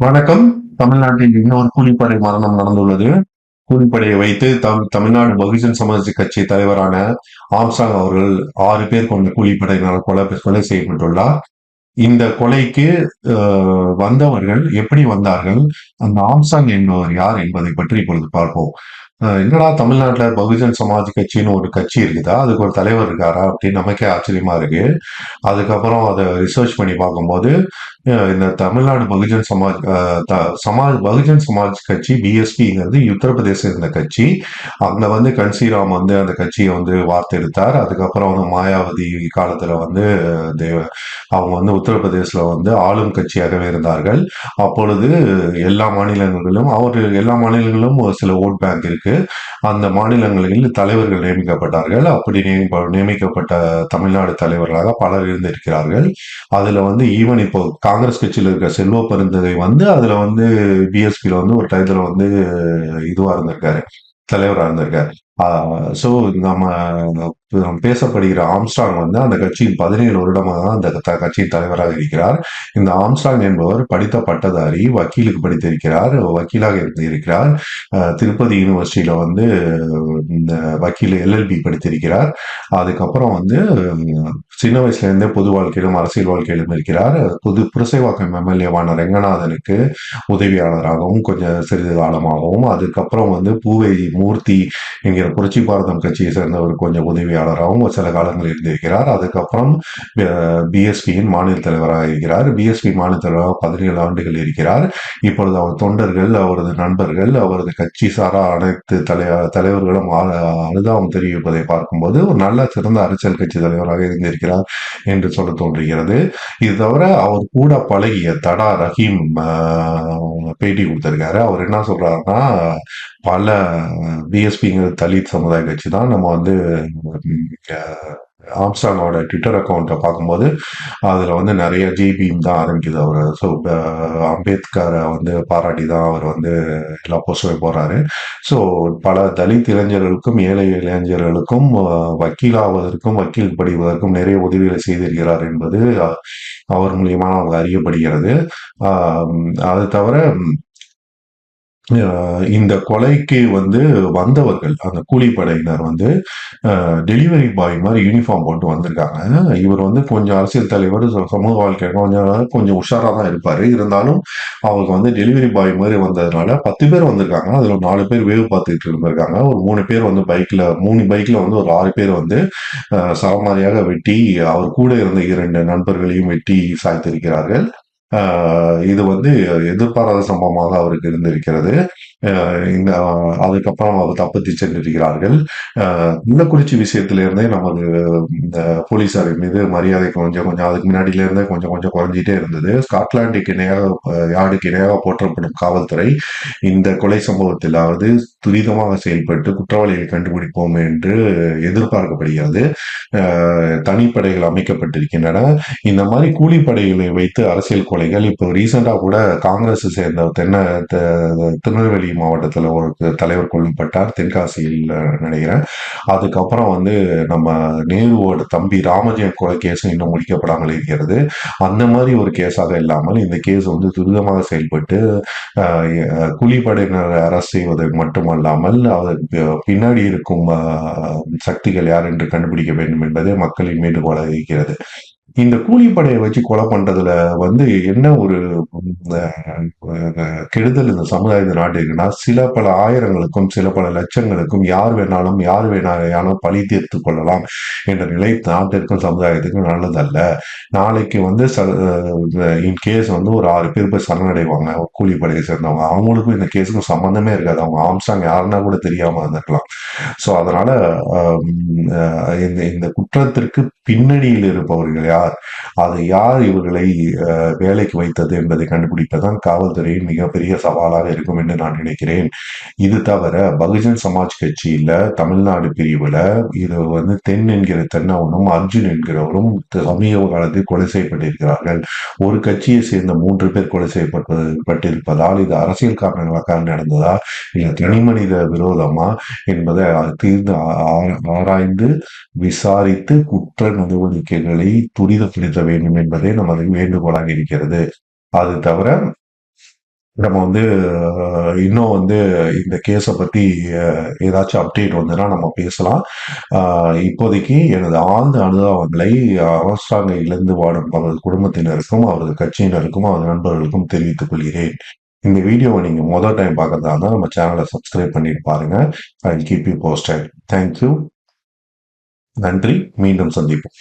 வணக்கம். தமிழ்நாட்டில் இன்னொரு கூலிப்படை மரணம் நடந்துள்ளது. கூலிப்படையை வைத்து தமிழ்நாடு பகுஜன் சமாஜ் கட்சி தலைவரான ஆம்ஸ்ட்ராங் அவர்கள் 6 பேர் கொண்ட கூலிப்படையினர் கொலை செய்யப்பட்டுள்ளார். இந்த கொலைக்கு வந்தவர்கள் எப்படி வந்தார்கள்? அந்த ஆம்ஸ்ட்ராங் என்பவர் யார் என்பதை பற்றி இப்பொழுது பார்ப்போம். என்னடா தமிழ்நாட்டுல பகுஜன் சமாஜ் கட்சின்னு ஒரு கட்சி இருக்குதா? அதுக்கு ஒரு தலைவர் இருக்காரா? அப்படின்னு நமக்கே ஆச்சரியமா இருக்கு. அதுக்கப்புறம் அதை ரிசர்ச் பண்ணி பார்க்கும்போது இந்த தமிழ்நாடு பகுஜன் சமாஜ் பகுஜன் சமாஜ் கட்சி பிஎஸ்பிங்கிறது உத்தரப்பிரதேச இருந்த கட்சி. அங்க வந்து கன்சிராம் வந்து அந்த கட்சியை வந்து வார்த்தெடுத்தார். அதுக்கப்புறம் வந்து மாயாவதி காலத்துல வந்து தேவ அவங்க வந்து உத்தரப்பிரதேசல வந்து ஆளும் கட்சியாகவே இருந்தார்கள். அப்பொழுது எல்லா மாநிலங்களிலும் ஒரு சில ஓட் பேங்க் இருக்கு. அந்த மாநிலங்களில் தலைவர்கள் நியமிக்கப்பட்டார்கள். அப்படி நியமிக்கப்பட்ட தமிழ்நாடு தலைவர்களாக பலர் இருந்திருக்கிறார்கள். அதுல வந்து ஈவன் இப்போ காங்கிரஸ் கட்சியில இருக்க செல்வ பெருந்தகை வந்து அதுல வந்து பிஎஸ்பியில வந்து ஒரு டயத்துல வந்து இதுவா இருந்திருக்காரு, தலைவரா இருந்திருக்காரு. சோ நம்ம பேசப்படுகிற ஆம்ஸ்ட்ராங் வந்து அந்த கட்சியின் 17 வருடமாக தான் அந்த கட்சியின் தலைவராக இருக்கிறார். இந்த ஆம்ஸ்ட்ராங் என்பவர் படித்த பட்டதாரி, வக்கீலுக்கு படித்திருக்கிறார், வக்கீலாக இருக்கிறார். திருப்பதி யூனிவர்சிட்டியில வந்து இந்த வக்கீல் எல்எல்பி படித்திருக்கிறார். அதுக்கப்புறம் வந்து சின்ன வயசுல இருந்தே பொது வாழ்க்கையிலும் அரசியல் வாழ்க்கையிலும் இருக்கிறார். புரசைவாக்கம் எம்எல்ஏவான ரெங்கநாதனுக்கு உதவியாளராகவும் கொஞ்சம் சிறிது காலமாகவும், அதுக்கப்புறம் வந்து பூவை மூர்த்தி என்கிற புரட்சி பாரதம் கட்சியை சேர்ந்தவர் கொஞ்சம் உதவியாளராகவும் சில காலங்கள் இருந்திருக்கிறார். அதுக்கப்புறம் பிஎஸ்பியின் மாநில தலைவராக இருக்கிறார். பிஎஸ்பி மாநில தலைவராக 17 ஆண்டுகள் இருக்கிறார். இப்பொழுது அவர் தொண்டர்கள், அவரது நண்பர்கள், அவரது கட்சி சாரா அனைத்து தலைவர்களும் அனுதாபம் தெரிவிப்பதை பார்க்கும்போது ஒரு நல்ல சிறந்த அரசியல் கட்சி தலைவராக இருந்திருக்கிறார் என்று சொல்ல தோன்றுகிறது. இது தவிர அவர் கூட பழகிய தடா ரஹீம் பேட்டி கொடுத்திருக்காரு. அவர் என்ன சொல்றாருன்னா, பல பிஎஸ்பிங்கிற தலித் சமுதாய கட்சி தான். நம்ம வந்து ஆம்ஸ்ட்ராங்கோட ட்விட்டர் அக்கௌண்ட்டை பார்க்கும்போது அதுல வந்து நிறைய ஜேபிஎம் தான் ஆரம்பிக்குது. அவர் அம்பேத்கரை வந்து பாராட்டி தான் அவர் வந்து எல்லா போஸ்டுமே போடுறாரு. ஸோ பல தலித் இளைஞர்களுக்கும் ஏழை இளைஞர்களுக்கும் வக்கீலாவதற்கும் வக்கீல் படிவதற்கும் நிறைய உதவிகளை செய்திருக்கிறார் என்பது அவர் மூலியமா அவங்க அறியப்படுகிறது. அது தவிர இந்த கொலைக்கு வந்து வந்தவர்கள் அந்த கூலிப்படையினர் வந்து டெலிவரி பாய் மாதிரி யூனிஃபார்ம் போட்டு வந்திருக்காங்க. இவர் வந்து கொஞ்சம் அரசியல் தலைவர், சமூக வாழ்க்கை கொஞ்சம் உஷாரா தான் இருப்பாரு. இருந்தாலும் அவருக்கு வந்து டெலிவரி பாய் மாதிரி வந்ததுனால 10 பேர் வந்திருக்காங்க. அதுல 4 பேர் வேவு பார்த்துட்டு இருந்திருக்காங்க. ஒரு 3 பேர் வந்து 3 பைக்ல வந்து ஒரு 6 பேர் வந்து சரமாரியாக வெட்டி அவர் கூட இருந்த 2 நண்பர்களையும் வெட்டி சாய்த்திருக்கிறார்கள். இது வந்து எதிர்பாராத சம்பவமாக அவருக்கு இருந்திருக்கிறது. இந்த அதுக்கப்புறம் அவர் தப்பித்து சென்றிருக்கிறார்கள். கள்ளக்குறிச்சி விஷயத்திலிருந்தே நமது இந்த போலீசாரின் மீது மரியாதை கொஞ்சம் கொஞ்சம் அதுக்கு முன்னாடியில இருந்தே கொஞ்சம் கொஞ்சம் குறைஞ்சிட்டே இருந்தது. ஸ்காட்லாண்டுக்கு இணையாக யார்டுக்கு இணையாக போற்றப்படும் காவல்துறை இந்த கொலை சம்பவத்திலாவது துரிதமாக செயல்பட்டு குற்றவாளிகளை கண்டுபிடிப்போம் என்று எதிர்பார்க்கப்படுகிறது. தனிப்படைகள் அமைக்கப்பட்டிருக்கின்றன. இந்த மாதிரி கூலிப்படைகளை வைத்து அரசியல் கொலைகள் இப்போ ரீசெண்டா கூட காங்கிரஸ் சேர்ந்த திருநெல்வேலி மாவட்டத்துல ஒரு தலைவர் கொல்லப்பட்டார், தென்காசியில் நினைக்கிறேன். அதுக்கப்புறம் வந்து நம்ம நேருவோட தம்பி ராமஜெயம் கொலை கேஸ் இன்னும் முடிக்கப்படாமல் இருக்கிறது. அந்த மாதிரி ஒரு கேஸாக இல்லாமல் இந்த கேஸ் வந்து துரிதமாக செயல்பட்டு கூலிப்படையினர் அரசு செய்வது மட்டுமல்லாமல் அதற்கு பின்னாடி இருக்கும் சக்திகள் யார் என்று கண்டுபிடிக்க வேண்டும் என்பதே மக்களின் வேண்டுகோளாக இருக்கிறது. இந்த கூலிப்படையை வச்சு கொலை பண்றதுல வந்து என்ன ஒரு கெடுதல் இந்த சமுதாய இந்த நாட்டிற்குன்னா, சில பல ஆயிரங்களுக்கும் சில பல லட்சங்களுக்கும் யார் வேணாலும் பழி தீர்த்துக் கொள்ளலாம் என்ற நிலை நாட்டிற்கும் சமுதாயத்துக்கும் நல்லதல்ல. நாளைக்கு வந்து இன்கேஸ் வந்து ஒரு 6 பேர் போய் சரணடைவாங்க கூலிப்படையை சேர்ந்தவங்க, அவங்களுக்கும் இந்த கேஸுக்கும் சம்பந்தமே இருக்காது. அவங்க ஆம்ஸ்ட்ராங் யாருன்னா கூட தெரியாம இருந்திருக்கலாம். ஸோ அதனால இந்த இந்த குற்றத்திற்கு பின்னணியில் இருப்பவர்கள் யார், அது யார் இவர்களை வேலைக்கு வைத்தது என்பதை கண்டுபிடிப்பதுதான் காவல்துறையின் மிகப்பெரிய சவாலாக இருக்கும் என்று நான் நினைக்கிறேன். இது தவிர பகுஜன் சமாஜ் கட்சியில தமிழ்நாடு பிரிவுல இது வந்து தென் என்கிற தென்னவனும் அர்ஜுன் என்கிறவரும் சமீப காலத்தில் கொலை செய்யப்பட்டிருக்கிறார்கள். ஒரு கட்சியை சேர்ந்த 3 பேர் கொலை செய்யப்பட்டிருப்பதால் இது அரசியல் காரணங்களுக்காக நடந்ததா இல்ல தனிமனித விரோதமா என்பதை தீர்ந்து ஆராய்ந்து விசாரித்து குற்ற நடவடிக்கைகளை துரிதப்படுத்த வேண்டும் என்பதே நமது வேண்டுகோளாக இருக்கிறது. அது தவிர நம்ம வந்து இன்னும் வந்து இந்த கேஸை பத்தி ஏதாச்சும் அப்டேட் வந்ததுன்னா நம்ம பேசலாம். இப்போதைக்கு எனது ஆழ்ந்த அனுதாபங்களை அரசாங்க இழந்து வாடும் அவரது குடும்பத்தினருக்கும், அவரது கட்சியினருக்கும், அவரது நண்பர்களுக்கும் தெரிவித்துக் கொள்கிறேன். இந்த வீடியோவை நீங்க முதல் டைம் பார்க்கறதா இருந்தா நம்ம சேனலை சப்ஸ்கிரைப் பண்ணிட்டு பாருங்க. I keep you posted. Thank you. நன்றி. மீண்டும் சந்திப்போம்.